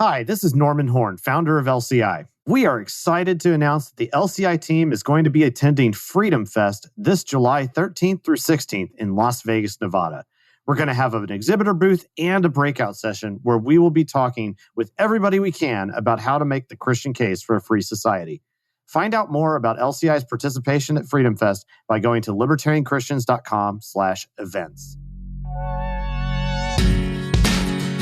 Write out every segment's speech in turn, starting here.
Hi, this is Norman Horn, founder of LCI. We are excited to announce that the LCI team is going to be attending Freedom Fest this July 13th through 16th in Las Vegas, Nevada. We're going to have an exhibitor booth and a breakout session where we will be talking with everybody we can about how to make the Christian case for a free society. Find out more about LCI's participation at Freedom Fest by going to libertarianchristians.com/events.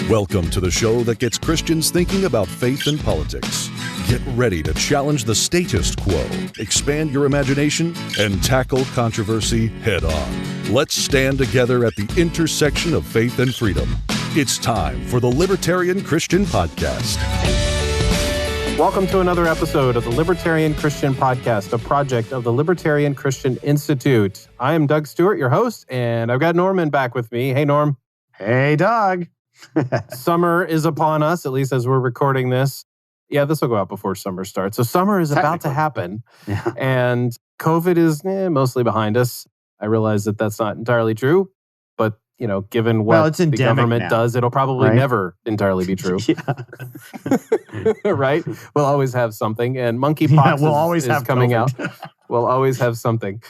Welcome to the show that gets Christians thinking about faith and politics. Get ready to challenge the status quo, expand your imagination, and tackle controversy head on. Let's stand together at the intersection of faith and freedom. It's time for the Libertarian Christian Podcast. Welcome to another episode of the Libertarian Christian Podcast, a project of the Libertarian Christian Institute. I am Doug Stewart, your host, and I've got Norman back with me. Hey, Norm. Hey, Doug. Summer is upon us, at least as we're recording this. Yeah, this will go out before summer starts. So summer is about to happen, and COVID is mostly behind us. I realize that that's not entirely true, but given what the government does, it'll probably never entirely be true. Right? We'll always have something, and monkeypox is coming out. We'll always have something.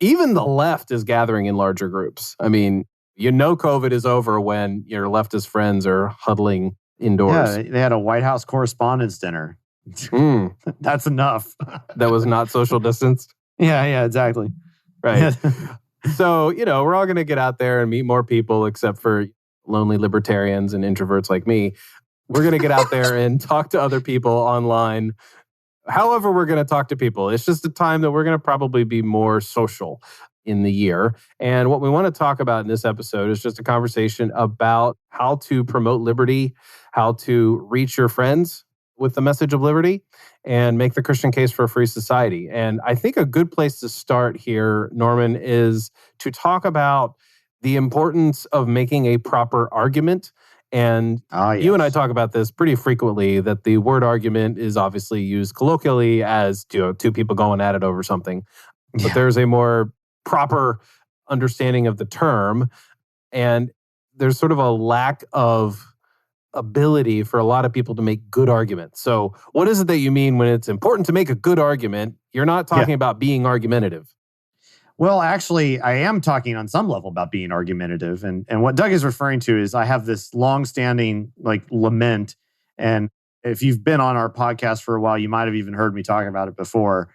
Even the left is gathering in larger groups. I mean, COVID is over when your leftist friends are huddling indoors. Yeah, they had a White House Correspondents' Dinner. That's enough. That was not social distanced? Yeah, exactly. Right. So, we're all going to get out there and meet more people, except for lonely libertarians and introverts like me. We're going to get out there and talk to other people online. However, we're going to talk to people. It's just a time that we're going to probably be more social in the year. And what we want to talk about in this episode is just a conversation about how to promote liberty, how to reach your friends with the message of liberty, and make the Christian case for a free society. And I think a good place to start here, Norman, is to talk about the importance of making a proper argument. And you and I talk about this pretty frequently, that the word argument is obviously used colloquially as two people going at it over something. But there's a more proper understanding of the term, and there's sort of a lack of ability for a lot of people to make good arguments. So what is it that you mean when it's important to make a good argument? You're not talking about being argumentative. Well, actually, I am talking on some level about being argumentative. And what Doug is referring to is I have this longstanding lament. And if you've been on our podcast for a while, you might have even heard me talking about it before.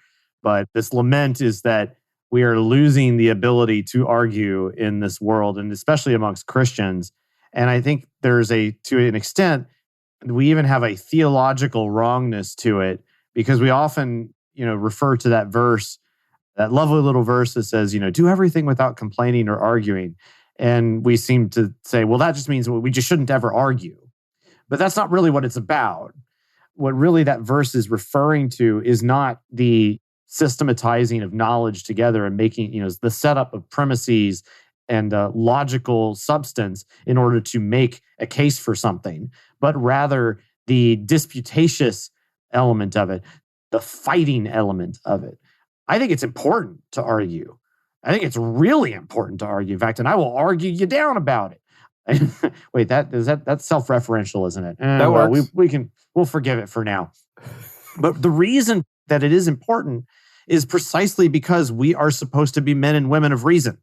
But this lament is that we are losing the ability to argue in this world, and especially amongst Christians. And I think there's to an extent, we even have a theological wrongness to it, because we often, refer to that verse, that lovely little verse that says, do everything without complaining or arguing. And we seem to say, well, that just means we just shouldn't ever argue. But that's not really what it's about. What really that verse is referring to is not the systematizing of knowledge together and making, the setup of premises and logical substance in order to make a case for something, but rather the disputatious element of it, the fighting element of it. I think it's important to argue. I think it's really important to argue. In fact, and I will argue you down about it. Wait, that's self-referential, isn't it? That works. We'll forgive it for now. But the reason that it is important is precisely because we are supposed to be men and women of reason.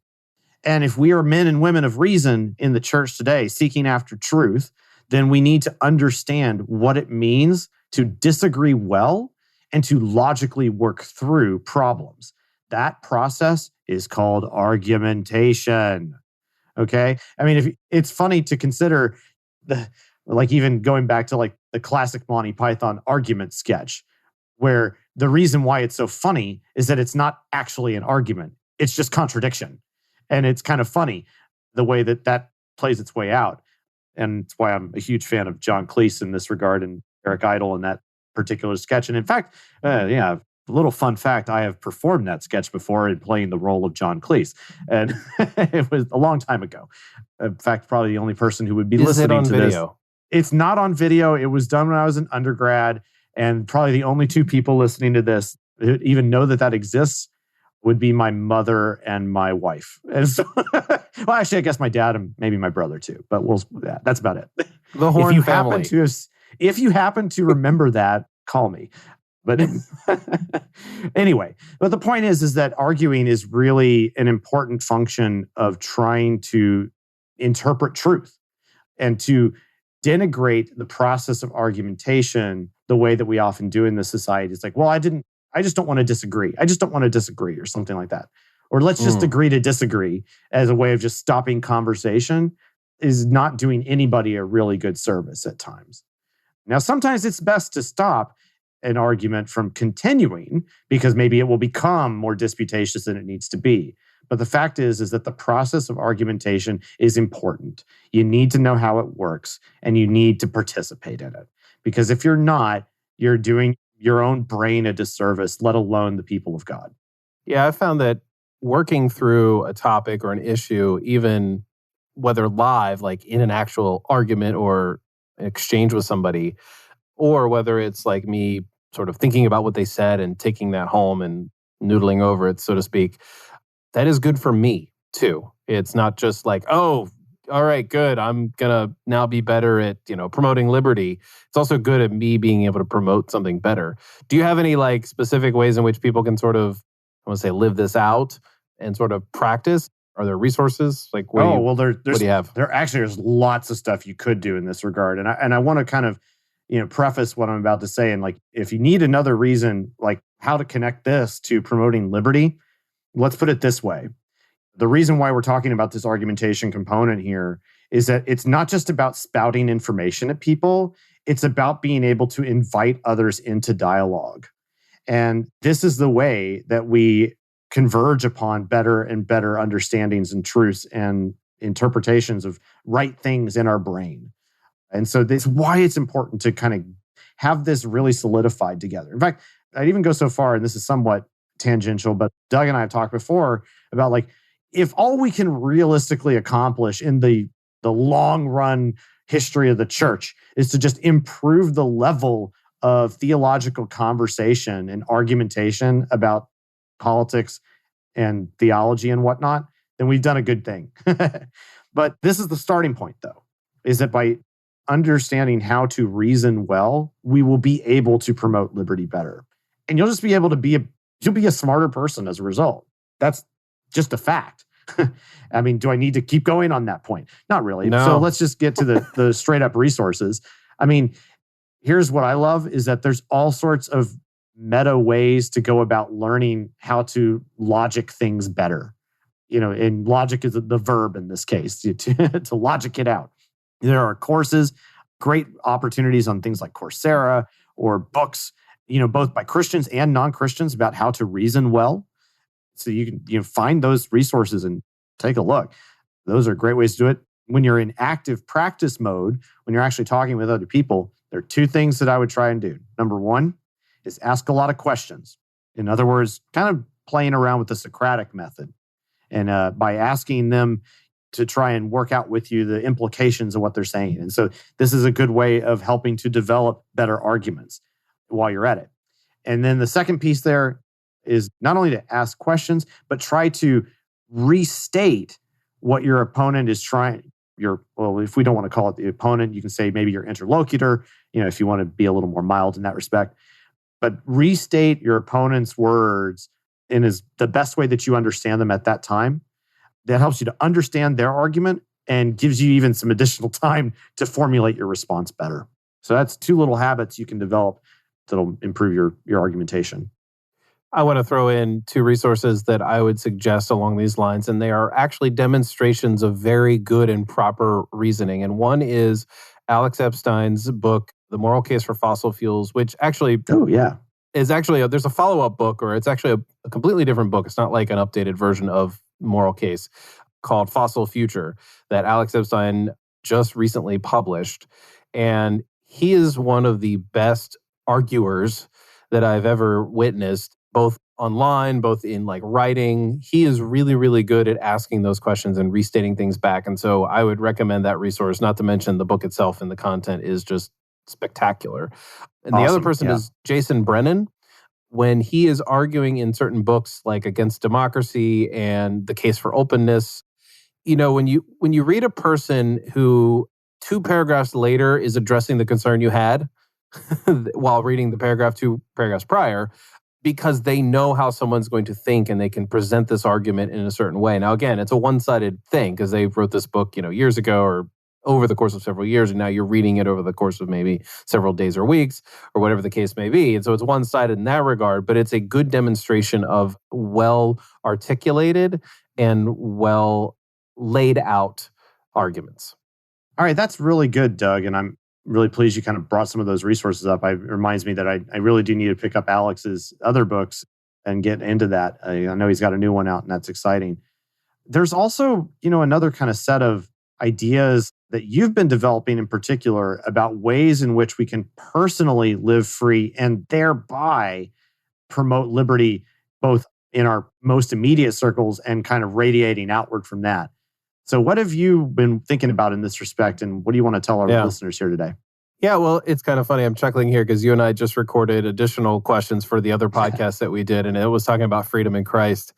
And if we are men and women of reason in the church today, seeking after truth, then we need to understand what it means to disagree well and to logically work through problems. That process is called argumentation. Okay? I mean, it's funny to consider even going back to the classic Monty Python argument sketch, where the reason why it's so funny is that it's not actually an argument. It's just contradiction. And it's kind of funny the way that plays its way out. And it's why I'm a huge fan of John Cleese in this regard, and Eric Idle in that particular sketch. And in fact, a little fun fact, I have performed that sketch before in playing the role of John Cleese. And it was a long time ago. In fact, probably the only person who would be listening to video? This. It's not on video. It was done when I was an undergrad. And probably the only two people listening to this who even know that exists would be my mother and my wife. And so, well, actually, I guess my dad and maybe my brother too. But that's about it. The Horn family. If you happen to remember that, call me. But anyway, but the point is that arguing is really an important function of trying to interpret truth and to denigrate the process of argumentation the way that we often do in this society. It's like, well, I just don't want to disagree. I just don't want to disagree, or something like that. Or let's just agree to disagree as a way of just stopping conversation is not doing anybody a really good service at times. Now, sometimes it's best to stop an argument from continuing because maybe it will become more disputatious than it needs to be. But the fact is that the process of argumentation is important. You need to know how it works and you need to participate in it. Because if you're not, you're doing your own brain a disservice, let alone the people of God. Yeah, I found that working through a topic or an issue, even whether live, like in an actual argument or an exchange with somebody, or whether it's like me sort of thinking about what they said and taking that home and noodling over it, so to speak, that is good for me too. It's not just like, oh, all right, good. I'm going to now be better at, promoting liberty. It's also good at me being able to promote something better. Do you have any like specific ways in which people can sort of, I want to say, live this out and sort of practice? Are there resources? Like, what do you have? There's lots of stuff you could do in this regard. And I want to kind of, preface what I'm about to say. And like, if you need another reason, like how to connect this to promoting liberty, let's put it this way. The reason why we're talking about this argumentation component here is that it's not just about spouting information at people. It's about being able to invite others into dialogue. And this is the way that we converge upon better and better understandings and truths and interpretations of right things in our brain. And so this is why it's important to kind of have this really solidified together. In fact, I'd even go so far, and this is somewhat tangential, but Doug and I have talked before about like, if all we can realistically accomplish in the long run history of the church is to just improve the level of theological conversation and argumentation about politics and theology and whatnot, then we've done a good thing. But this is the starting point, though, is that by understanding how to reason well, we will be able to promote liberty better. And you'll just be able to you'll be a smarter person as a result. That's just a fact. I mean, do I need to keep going on that point? Not really. No. So let's just get to the straight up resources. I mean, here's what I love is that there's all sorts of meta ways to go about learning how to logic things better. And logic is the verb in this case, to logic it out. There are courses, great opportunities on things like Coursera or books, both by Christians and non-Christians about how to reason well. So you can find those resources and take a look. Those are great ways to do it. When you're in active practice mode, when you're actually talking with other people, there are two things that I would try and do. Number one is ask a lot of questions. In other words, kind of playing around with the Socratic method. And by asking them to try and work out with you the implications of what they're saying. And so this is a good way of helping to develop better arguments while you're at it. And then the second piece there is not only to ask questions, but try to restate what your opponent is trying. If we don't want to call it the opponent, you can say maybe your interlocutor, if you want to be a little more mild in that respect. But restate your opponent's words in the best way that you understand them at that time. That helps you to understand their argument and gives you even some additional time to formulate your response better. So that's two little habits you can develop that'll improve your argumentation. I want to throw in two resources that I would suggest along these lines, and they are actually demonstrations of very good and proper reasoning. And one is Alex Epstein's book, The Moral Case for Fossil Fuels, which actually is actually there's a follow-up book, or it's actually a completely different book. It's not like an updated version of Moral Case, called Fossil Future, that Alex Epstein just recently published. And he is one of the best arguers that I've ever witnessed, both online, both in like writing. He is really, really good at asking those questions and restating things back. And so I would recommend that resource, not to mention the book itself and the content is just spectacular. And awesome. The other person is Jason Brennan. When he is arguing in certain books like Against Democracy and The Case for Openness, when you read a person who 2 paragraphs later is addressing the concern you had while reading the 2 paragraphs prior, because they know how someone's going to think and they can present this argument in a certain way. Now, again, it's a one-sided thing because they wrote this book, years ago or over the course of several years, and now you're reading it over the course of maybe several days or weeks or whatever the case may be. And so it's one-sided in that regard, but it's a good demonstration of well-articulated and well laid out arguments. All right, that's really good, Doug. And I'm really pleased you kind of brought some of those resources up. It reminds me that I really do need to pick up Alex's other books and get into that. I know he's got a new one out, and that's exciting. There's also, another kind of set of ideas that you've been developing in particular about ways in which we can personally live free and thereby promote liberty, both in our most immediate circles and kind of radiating outward from that. So what have you been thinking about in this respect, and what do you want to tell our listeners here today? Yeah, well, it's kind of funny. I'm chuckling here because you and I just recorded additional questions for the other podcast that we did, and it was talking about freedom in Christ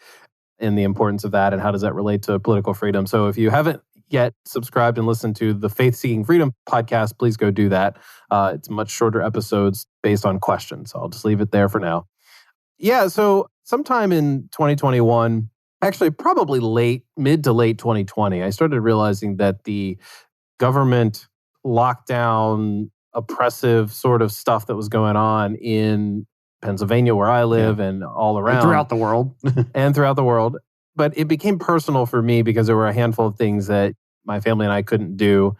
and the importance of that and how does that relate to political freedom. So if you haven't yet subscribed and listened to the Faith Seeking Freedom podcast, please go do that. It's much shorter episodes based on questions. So I'll just leave it there for now. Yeah, so sometime in 2021, actually probably mid to late 2020, I started realizing that the government lockdown, oppressive sort of stuff that was going on in Pennsylvania, where I live, and all around. And throughout the world. And throughout the world. But it became personal for me because there were a handful of things that my family and I couldn't do.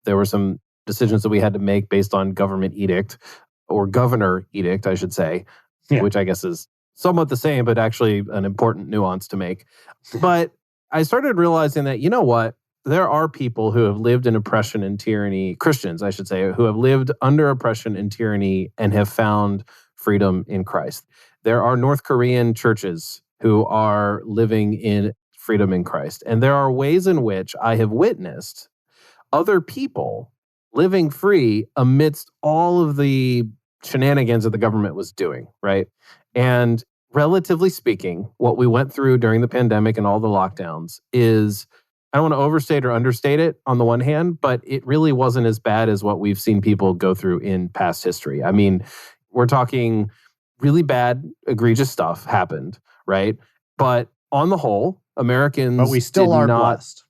There were some decisions that we had to make based on government edict, or governor edict, I should say, which I guess is somewhat the same, but actually an important nuance to make. But I started realizing that, you know what? There are people who have lived in oppression and tyranny, Christians, I should say, who have lived under oppression and tyranny and have found freedom in Christ. There are North Korean churches who are living in freedom in Christ. And there are ways in which I have witnessed other people living free amidst all of the shenanigans that the government was doing, right? And relatively speaking, what we went through during the pandemic and all the lockdowns is, I don't want to overstate or understate it on the one hand, but it really wasn't as bad as what we've seen people go through in past history. I mean, we're talking really bad, egregious stuff happened, right? But on the whole, Americans But we still are blessed.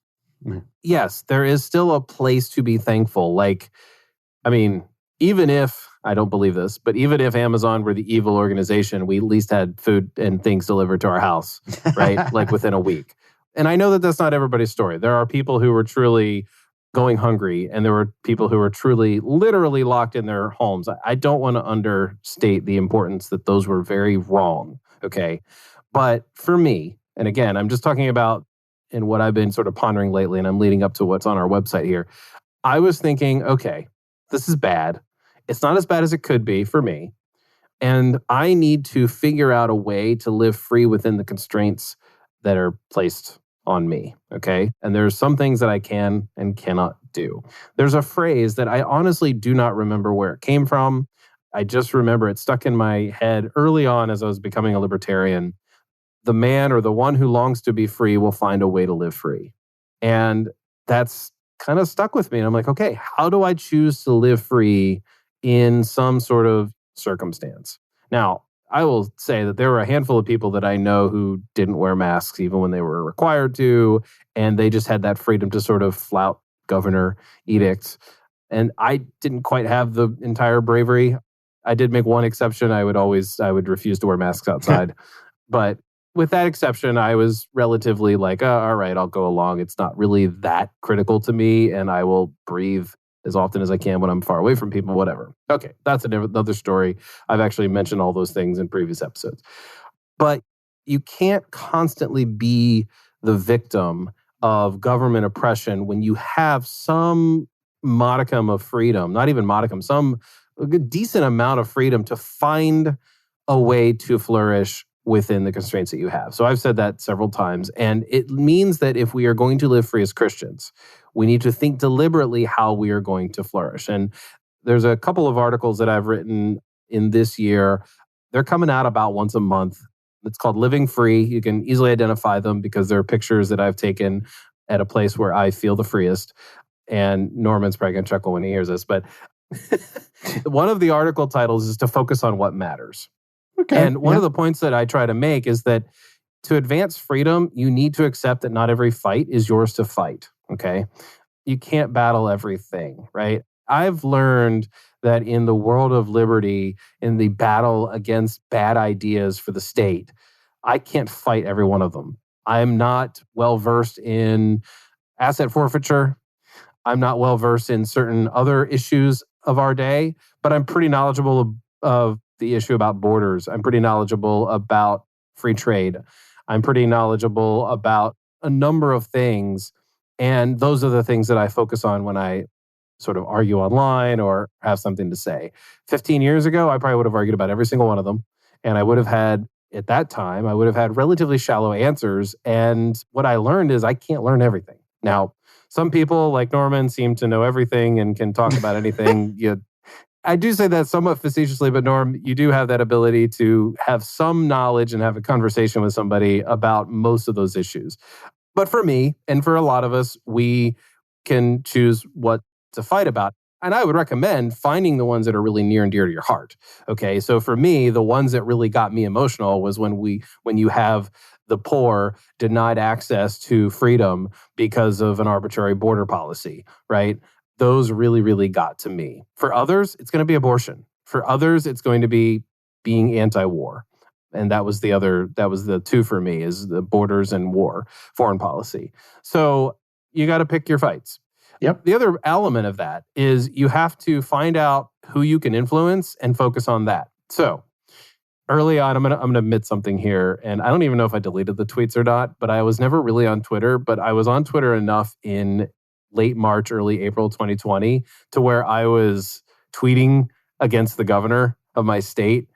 Yes, there is still a place to be thankful. Like, I mean, even if, I don't believe this, but even if Amazon were the evil organization, we at least had food and things delivered to our house, right? Like within a week. And I know that that's not everybody's story. There are people who were truly going hungry, and there were people who were truly, literally locked in their homes. I don't want to understate the importance that those were very wrong, okay? But for me, and again, I'm just talking about in what I've been sort of pondering lately, and I'm leading up to what's on our website here. I was thinking, okay, this is bad. It's not as bad as it could be for me. And I need to figure out a way to live free within the constraints that are placed on me, okay? And there's some things that I can and cannot do. There's a phrase that I honestly do not remember where it came from. I just remember it stuck in my head early on as I was becoming a libertarian. The man or the one who longs to be free will find a way to live free. And that's kind of stuck with me. And I'm like, okay, how do I choose to live free in some sort of circumstance? Now, I will say that there were a handful of people that I know who didn't wear masks even when they were required to, and they just had that freedom to sort of flout governor edicts. And I didn't quite have the entire bravery. I did make one exception. I would refuse to wear masks outside. But with that exception, I was relatively like, oh, all right, I'll go along. It's not really that critical to me, and I will breathe as often as I can when I'm far away from people, whatever. Okay, that's another story. I've actually mentioned all those things in previous episodes. But you can't constantly be the victim of government oppression when you have some modicum of freedom, not even modicum, some decent amount of freedom to find a way to flourish within the constraints that you have. So I've said that several times. And it means that if we are going to live free as Christians, we need to think deliberately how we are going to flourish. And there's a couple of articles that I've written in this year. They're coming out about once a month. It's called Living Free. You can easily identify them because they're pictures that I've taken at a place where I feel the freest. And Norman's probably going to chuckle when he hears this, but one of the article titles is to focus on what matters. Okay. And one of the points that I try to make is that to advance freedom, you need to accept that not every fight is yours to fight, okay? You can't battle everything, right? I've learned that in the world of liberty, in the battle against bad ideas for the state, I can't fight every one of them. I'm not well-versed in asset forfeiture. I'm not well-versed in certain other issues of our day, but I'm pretty knowledgeable of the issue about borders. I'm pretty knowledgeable about free trade. I'm pretty knowledgeable about a number of things. And those are the things that I focus on when I sort of argue online or have something to say. 15 years ago, I probably would have argued about every single one of them. And I would have had, at that time, I would have had relatively shallow answers. And what I learned is I can't learn everything. Now, some people like Norman seem to know everything and can talk about anything. I do say that somewhat facetiously, but Norm, you do have that ability to have some knowledge and have a conversation with somebody about most of those issues. But for me, and for a lot of us, we can choose what to fight about. And I would recommend finding the ones that are really near and dear to your heart. Okay, so for me, the ones that really got me emotional was when you have the poor denied access to freedom because of an arbitrary border policy, right? Those really, really got to me. For others, it's going to be abortion. For others, it's going to be being anti-war. And that was the two for me, is the borders and war, foreign policy. So you got to pick your fights. Yep. The other element of that is you have to find out who you can influence and focus on that. So early on, I'm gonna admit something here, and I don't even know if I deleted the tweets or not, but I was never really on Twitter, but I was on Twitter enough in late March, early April 2020 to where I was tweeting against the governor of my state.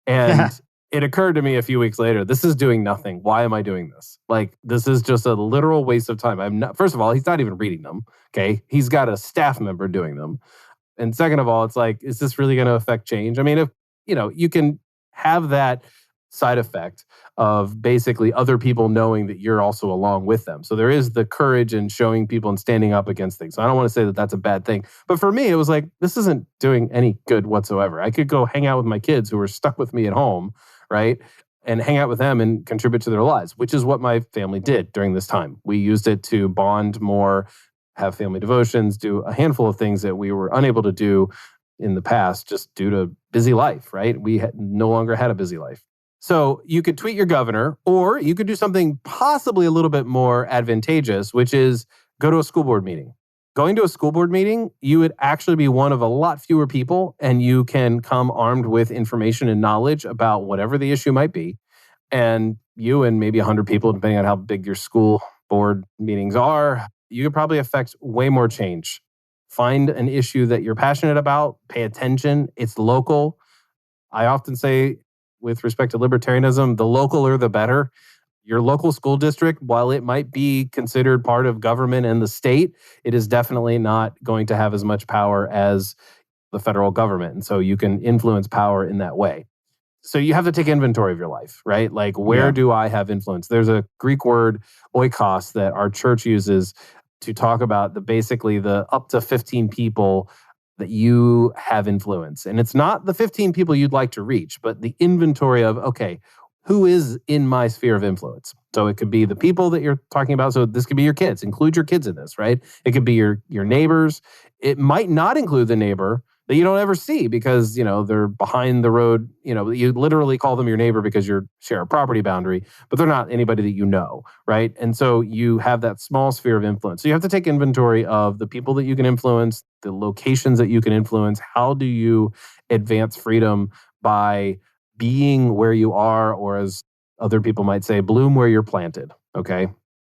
And it occurred to me a few weeks later, this is doing nothing. Why am I doing this? Like, this is just a literal waste of time. First of all, he's not even reading them. Okay. He's got a staff member doing them. And second of all, it's like, is this really going to affect change? I mean, if, you can have that side effect of basically other people knowing that you're also along with them. So there is the courage in showing people and standing up against things. So I don't want to say that that's a bad thing. But for me, it was like, this isn't doing any good whatsoever. I could go hang out with my kids who are stuck with me at home, right? And hang out with them and contribute to their lives, which is what my family did during this time. We used it to bond more, have family devotions, do a handful of things that we were unable to do in the past just due to busy life, right? We no longer had a busy life. So you could tweet your governor, or you could do something possibly a little bit more advantageous, which is go to a school board meeting. Going to a school board meeting, you would actually be one of a lot fewer people, and you can come armed with information and knowledge about whatever the issue might be. And you and maybe 100 people, depending on how big your school board meetings are, you could probably affect way more change. Find an issue that you're passionate about, pay attention, it's local. I often say, with respect to libertarianism, the localer the better. Your local school district, while it might be considered part of government and the state, it is definitely not going to have as much power as the federal government. And so you can influence power in that way. So you have to take inventory of your life, right? Like, where do I have influence? There's a Greek word, oikos, that our church uses to talk about basically the up to 15 people that you have influence. And it's not the 15 people you'd like to reach, but the inventory of, okay, who is in my sphere of influence? So it could be the people that you're talking about. So this could be your kids. Include your kids in this, right? It could be your neighbors. It might not include the neighbor that you don't ever see because, they're behind the road. You literally call them your neighbor because you share a property boundary, but they're not anybody that you know, right? And so you have that small sphere of influence. So you have to take inventory of the people that you can influence, the locations that you can influence. How do you advance freedom by being where you are, or as other people might say, bloom where you're planted, okay?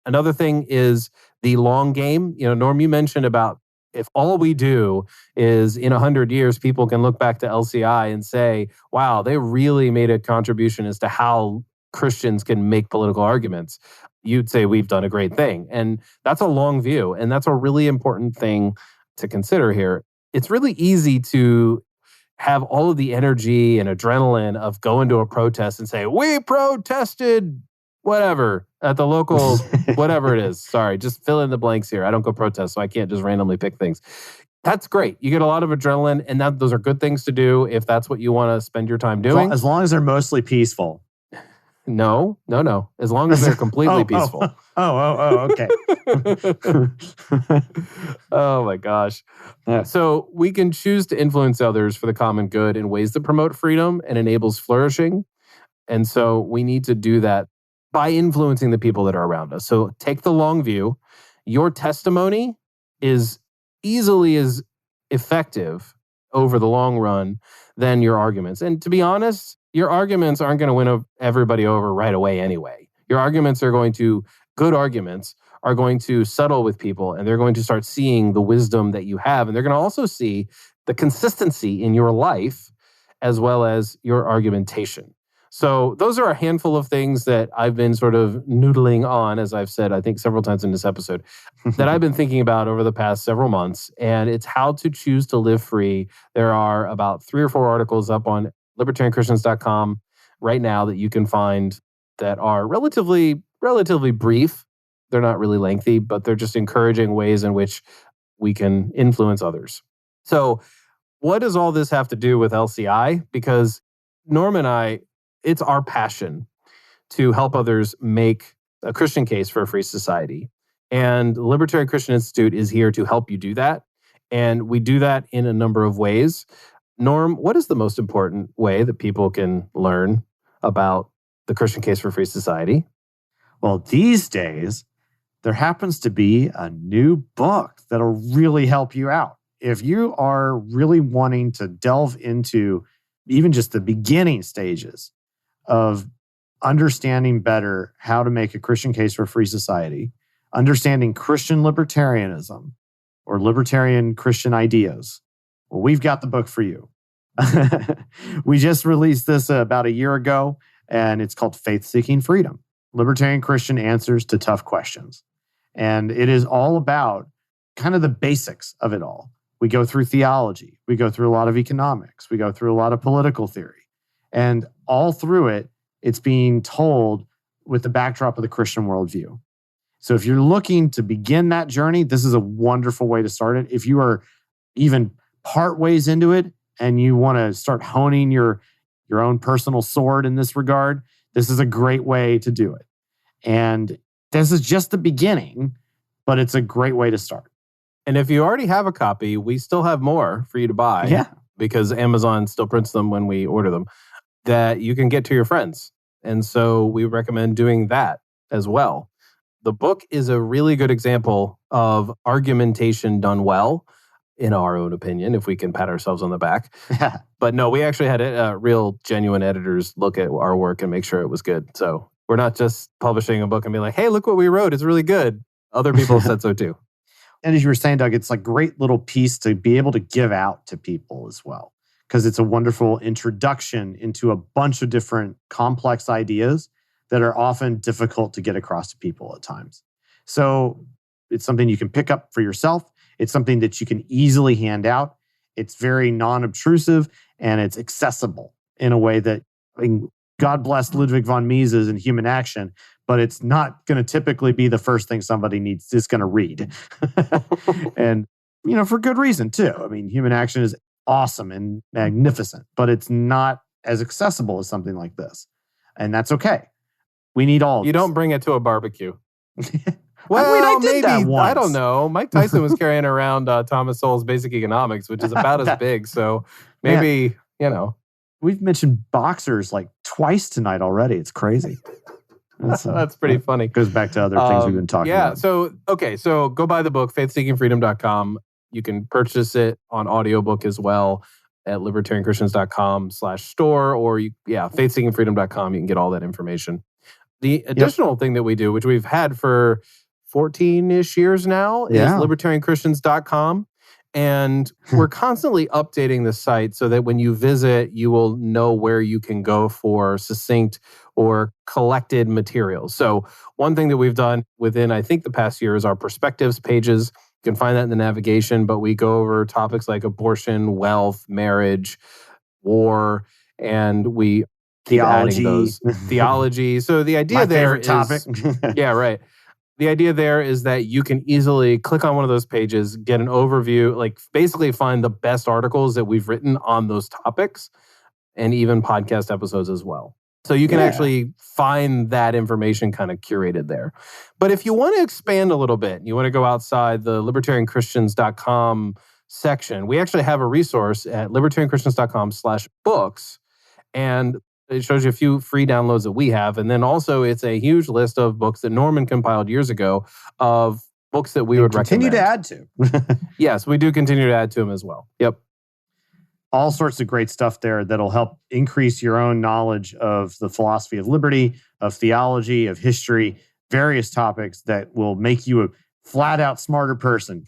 Another thing is the long game. Norm, you mentioned about if all we do is in 100 years, people can look back to LCI and say, wow, they really made a contribution as to how Christians can make political arguments. You'd say we've done a great thing. And that's a long view. And that's a really important thing to consider here. It's really easy to have all of the energy and adrenaline of going to a protest and say, we protested whatever, at the local, whatever it is. Sorry, just fill in the blanks here. I don't go protest, so I can't just randomly pick things. That's great. You get a lot of adrenaline, and those are good things to do if that's what you want to spend your time doing. As long as they're mostly peaceful. No. As long as they're completely peaceful. Okay. Oh my gosh. Yeah. So we can choose to influence others for the common good in ways that promote freedom and enables flourishing. And so we need to do that by influencing the people that are around us. So take the long view. Your testimony is easily as effective over the long run than your arguments. And to be honest, your arguments aren't going to win everybody over right away anyway. Your arguments good arguments are going to settle with people, and they're going to start seeing the wisdom that you have. And they're going to also see the consistency in your life as well as your argumentation. So those are a handful of things that I've been sort of noodling on, as I've said, I think several times in this episode, that I've been thinking about over the past several months. And it's how to choose to live free. There are about 3 or 4 articles up on libertarianchristians.com right now that you can find that are relatively brief. They're not really lengthy, but they're just encouraging ways in which we can influence others. So what does all this have to do with LCI? Because Norm and I, it's our passion to help others make a Christian case for a free society. And the Libertarian Christian Institute is here to help you do that. And we do that in a number of ways. Norm, what is the most important way that people can learn about the Christian case for free society? Well, these days, there happens to be a new book that'll really help you out. If you are really wanting to delve into even just the beginning stages of understanding better how to make a Christian case for a free society, understanding Christian libertarianism or libertarian Christian ideas, well, we've got the book for you. We just released this about a year ago, and it's called Faith-Seeking Freedom, Libertarian Christian Answers to Tough Questions. And it is all about kind of the basics of it all. We go through theology. We go through a lot of economics. We go through a lot of political theory. And all through it, it's being told with the backdrop of the Christian worldview. So if you're looking to begin that journey, this is a wonderful way to start it. If you are even part ways into it and you want to start honing your own personal sword in this regard, this is a great way to do it. And this is just the beginning, but it's a great way to start. And if you already have a copy, we still have more for you to buy. Yeah. Because Amazon still prints them when we order them, that you can get to your friends. And so we recommend doing that as well. The book is a really good example of argumentation done well, in our own opinion, if we can pat ourselves on the back. But no, we actually had real genuine editors look at our work and make sure it was good. So we're not just publishing a book and being like, hey, look what we wrote. It's really good. Other people have said so too. And as you were saying, Doug, it's a great little piece to be able to give out to people as well, because it's a wonderful introduction into a bunch of different complex ideas that are often difficult to get across to people at times. So it's something you can pick up for yourself. It's something that you can easily hand out. It's very non-obtrusive and it's accessible in a way that, I mean, God bless Ludwig von Mises in Human Action, but it's not going to typically be the first thing somebody is going to read. And, for good reason too. I mean, Human Action is awesome and magnificent, but it's not as accessible as something like this. And that's okay. We need all of You this. don't bring it to a barbecue. I did that maybe. once. I don't know. Mike Tyson was carrying around Thomas Sowell's Basic Economics, which is about as big. So maybe, We've mentioned boxers like twice tonight already. It's crazy. That's pretty funny. Goes back to other things we've been talking about. So go buy the book, faithseekingfreedom.com. You can purchase it on audiobook as well at libertarianchristians.com/store or faithseekingfreedom.com. You can get all that information. The additional thing that we do, which we've had for 14-ish years now, is libertarianchristians.com. And we're constantly updating the site so that when you visit, you will know where you can go for succinct or collected materials. So one thing that we've done within, I think, the past year is our perspectives pages. You can find that in the navigation, but we go over topics like abortion, wealth, marriage, war, and we keep adding Theology. those. Theology. So the idea My there favorite topic. yeah, right. The idea there is that you can easily click on one of those pages, get an overview, like basically find the best articles that we've written on those topics, and even podcast episodes as well. So you can actually find that information kind of curated there. But if you want to expand a little bit, you want to go outside the libertarianchristians.com section, we actually have a resource at libertarianchristians.com/books. And it shows you a few free downloads that we have. And then also it's a huge list of books that Norman compiled years ago of books that we would continue recommend. to add to. Yes, we do continue to add to them as well. Yep. All sorts of great stuff there that'll help increase your own knowledge of the philosophy of liberty, of theology, of history, various topics that will make you a flat out smarter person.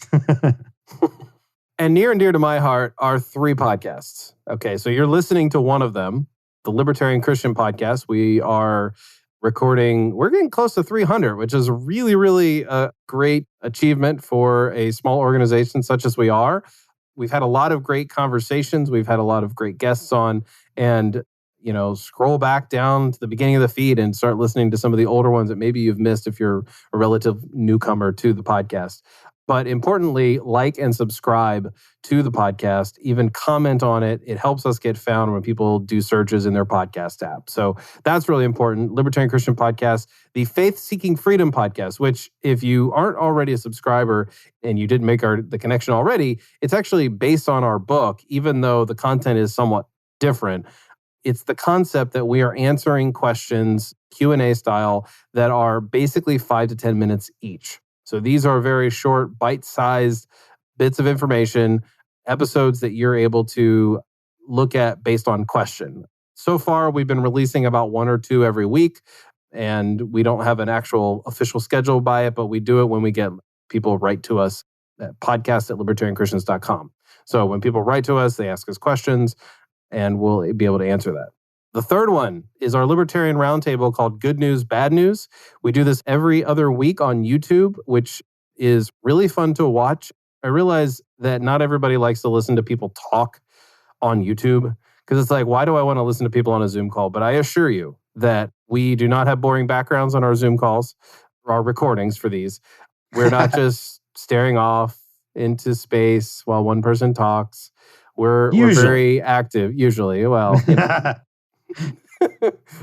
And near and dear to my heart are 3 podcasts. Okay, so you're listening to one of them, the Libertarian Christian podcast. We are we're getting close to 300, which is really, really a great achievement for a small organization such as we are. We've had a lot of great conversations. We've had a lot of great guests on. And, scroll back down to the beginning of the feed and start listening to some of the older ones that maybe you've missed if you're a relative newcomer to the podcast. But importantly, like and subscribe to the podcast, even comment on it. It helps us get found when people do searches in their podcast app. So that's really important. Libertarian Christian Podcast, the Faith Seeking Freedom Podcast, which if you aren't already a subscriber and you didn't make the connection already, it's actually based on our book, even though the content is somewhat different. It's the concept that we are answering questions, Q&A style, that are basically 5 to 10 minutes each. So these are very short, bite-sized bits of information, episodes that you're able to look at based on question. So far, we've been releasing about 1 or 2 every week, and we don't have an actual official schedule by it, but we do it when we get people write to us at podcast@libertarianchristians.com. So when people write to us, they ask us questions, and we'll be able to answer that. The third one is our Libertarian Roundtable called Good News, Bad News. We do this every other week on YouTube, which is really fun to watch. I realize that not everybody likes to listen to people talk on YouTube because it's like, why do I want to listen to people on a Zoom call? But I assure you that we do not have boring backgrounds on our Zoom calls, our recordings for these. We're not just staring off into space while one person talks. We're very active, usually. Well,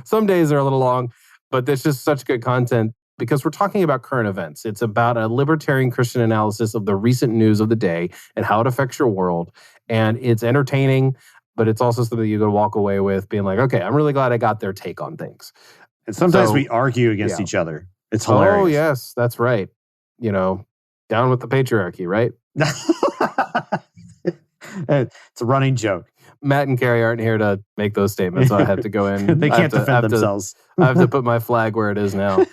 some days are a little long, but there's just such good content because we're talking about current events. It's about a libertarian Christian analysis of the recent news of the day and how it affects your world. And it's entertaining, but it's also something you can walk away with being like, okay, I'm really glad I got their take on things. And sometimes we argue against each other. It's hilarious. Oh, yes, that's right. Down with the patriarchy, right? It's a running joke. Matt and Carrie aren't here to make those statements, so I have to go in. They can't defend themselves. I have to put my flag where it is now.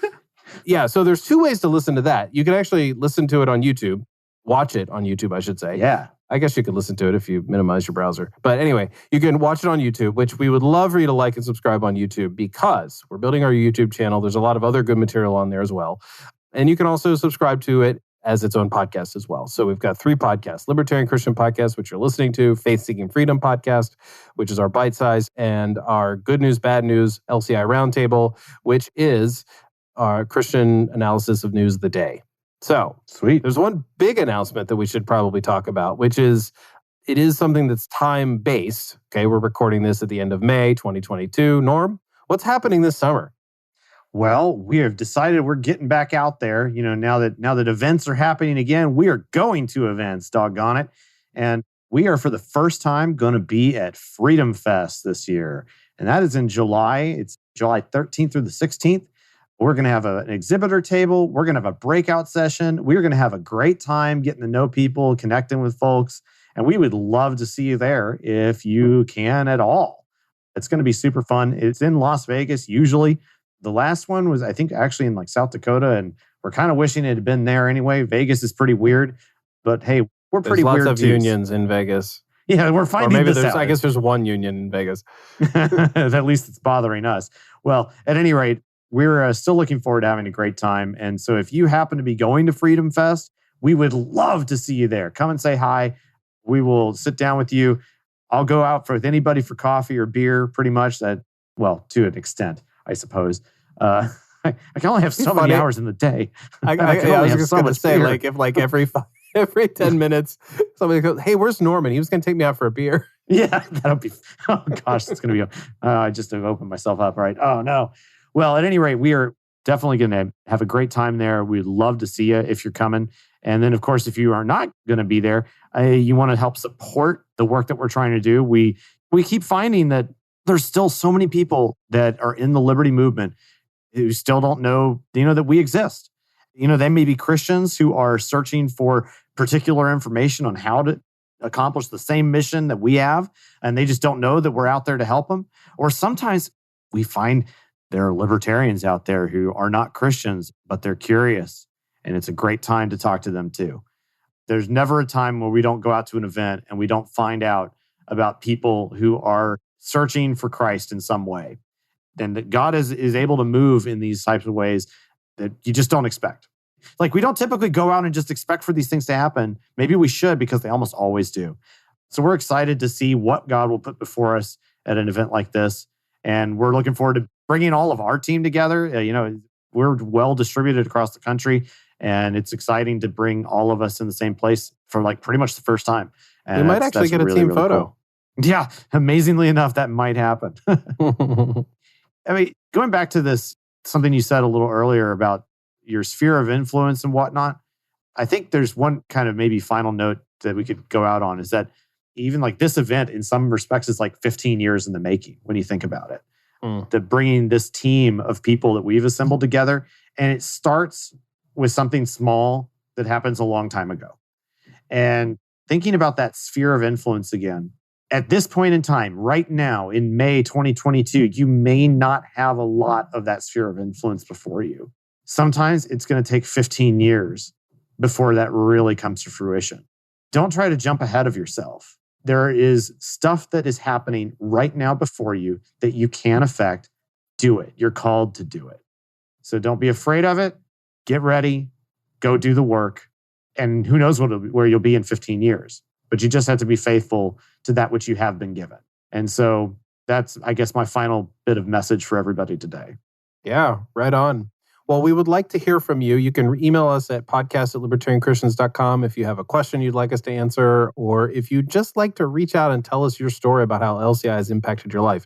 Yeah, so there's 2 ways to listen to that. You can actually listen to it on YouTube. Watch it on YouTube, I should say. Yeah. I guess you could listen to it if you minimize your browser. But anyway, you can watch it on YouTube, which we would love for you to like and subscribe on YouTube because we're building our YouTube channel. There's a lot of other good material on there as well. And you can also subscribe to it as its own podcast as well. So we've got 3 podcasts: Libertarian Christian Podcast, which you're listening to, Faith Seeking Freedom Podcast, which is our bite size, and our Good News, Bad News, LCI Roundtable, which is our Christian analysis of news of the day. So sweet. There's one big announcement that we should probably talk about, which is it is something that's time-based. Okay, we're recording this at the end of May 2022. Norm, what's happening this summer? Well, we have decided we're getting back out there. Now that events are happening again, we are going to events, doggone it. And we are for the first time going to be at Freedom Fest this year. And that is in July. It's July 13th through the 16th. We're going to have an exhibitor table. We're going to have a breakout session. We're going to have a great time getting to know people, connecting with folks. And we would love to see you there if you can at all. It's going to be super fun. It's in Las Vegas usually. The last one was, I think, actually in South Dakota, and we're kind of wishing it had been there anyway. Vegas is pretty weird, but hey, we're pretty weird too. There's lots of unions in Vegas. Yeah, we're finding this out. I guess there's one union in Vegas. At least it's bothering us. Well, at any rate, we're still looking forward to having a great time. And so if you happen to be going to Freedom Fest, we would love to see you there. Come and say hi. We will sit down with you. I'll go out with anybody for coffee or beer, pretty much. That Well, to an extent, I suppose. I can only have so many hours in the day. I was just going to say, beer. Like, if like every 10 minutes, somebody goes, "Hey, where's Norman? He was going to take me out for a beer." Yeah, that'll be, oh gosh, it's going to be, I just have opened myself up, right? Oh no. Well, at any rate, we are definitely going to have a great time there. We'd love to see you if you're coming. And then, of course, if you are not going to be there, you want to help support the work that we're trying to do. We keep finding that there's still so many people that are in the liberty movement who still don't know, that we exist. They may be Christians who are searching for particular information on how to accomplish the same mission that we have, and they just don't know that we're out there to help them. Or sometimes we find there are libertarians out there who are not Christians, but they're curious, and it's a great time to talk to them too. There's never a time where we don't go out to an event and we don't find out about people who are searching for Christ in some way. And that God is able to move in these types of ways that you just don't expect. Like, we don't typically go out and just expect for these things to happen. Maybe we should, because they almost always do. So we're excited to see what God will put before us at an event like this. And we're looking forward to bringing all of our team together. We're well distributed across the country, and it's exciting to bring all of us in the same place for like pretty much the first time. And we might actually get a team photo. Cool. Yeah, amazingly enough, that might happen. I mean, going back to this, something you said a little earlier about your sphere of influence and whatnot, I think there's one kind of maybe final note that we could go out on, is that even like this event in some respects is like 15 years in the making when you think about it. That bringing this team of people that we've assembled together, and it starts with something small that happens a long time ago. And thinking about that sphere of influence again, at this point in time, right now in May 2022, you may not have a lot of that sphere of influence before you. Sometimes it's going to take 15 years before that really comes to fruition. Don't try to jump ahead of yourself. There is stuff that is happening right now before you that you can affect. Do it. You're called to do it. So don't be afraid of it. Get ready. Go do the work. And who knows where you'll be in 15 years. But you just have to be faithful to that which you have been given. And so that's, I guess, my final bit of message for everybody today. Yeah, right on. Well, we would like to hear from you. You can email us at podcast@libertarianchristians.com if you have a question you'd like us to answer, or if you'd just like to reach out and tell us your story about how LCI has impacted your life.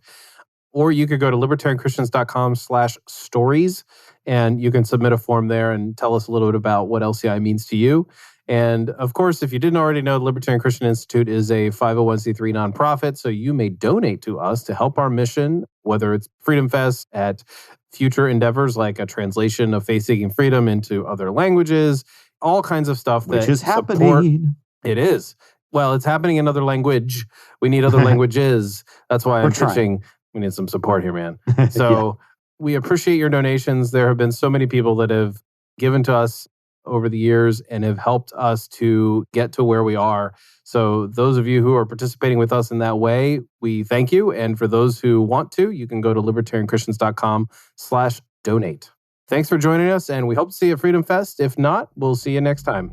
Or you could go to libertarianchristians.com/stories, and you can submit a form there and tell us a little bit about what LCI means to you. And of course, if you didn't already know, the Libertarian Christian Institute is a 501c3 nonprofit, so you may donate to us to help our mission, whether it's Freedom Fest, at future endeavors like a translation of faith-seeking freedom into other languages, all kinds of stuff which is happening. It is. Well, it's happening in other language. We need other languages. That's why I'm pitching. We need some support here, man. So we appreciate your donations. There have been so many people that have given to us over the years and have helped us to get to where we are. So those of you who are participating with us in that way, we thank you. And for those who want to, you can go to libertarianchristians.com/donate. Thanks for joining us, and we hope to see you at Freedom Fest. If not, we'll see you next time.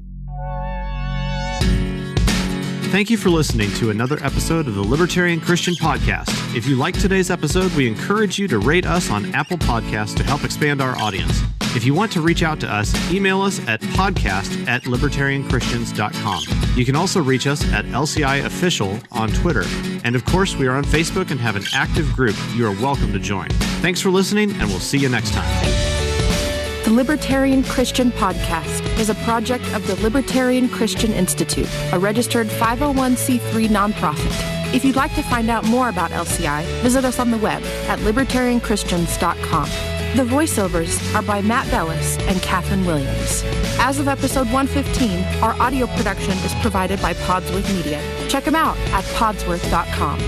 Thank you for listening to another episode of the Libertarian Christian Podcast. If you liked today's episode, we encourage you to rate us on Apple Podcasts to help expand our audience. If you want to reach out to us, email us at podcast@libertarianchristians.com. You can also reach us at LCI Official on Twitter. And of course, we are on Facebook and have an active group you are welcome to join. Thanks for listening, and we'll see you next time. The Libertarian Christian Podcast is a project of the Libertarian Christian Institute, a registered 501c3 nonprofit. If you'd like to find out more about LCI, visit us on the web at libertarianchristians.com. The voiceovers are by Matt Bellis and Catherine Williams. As of episode 115, our audio production is provided by Podsworth Media. Check them out at podsworth.com.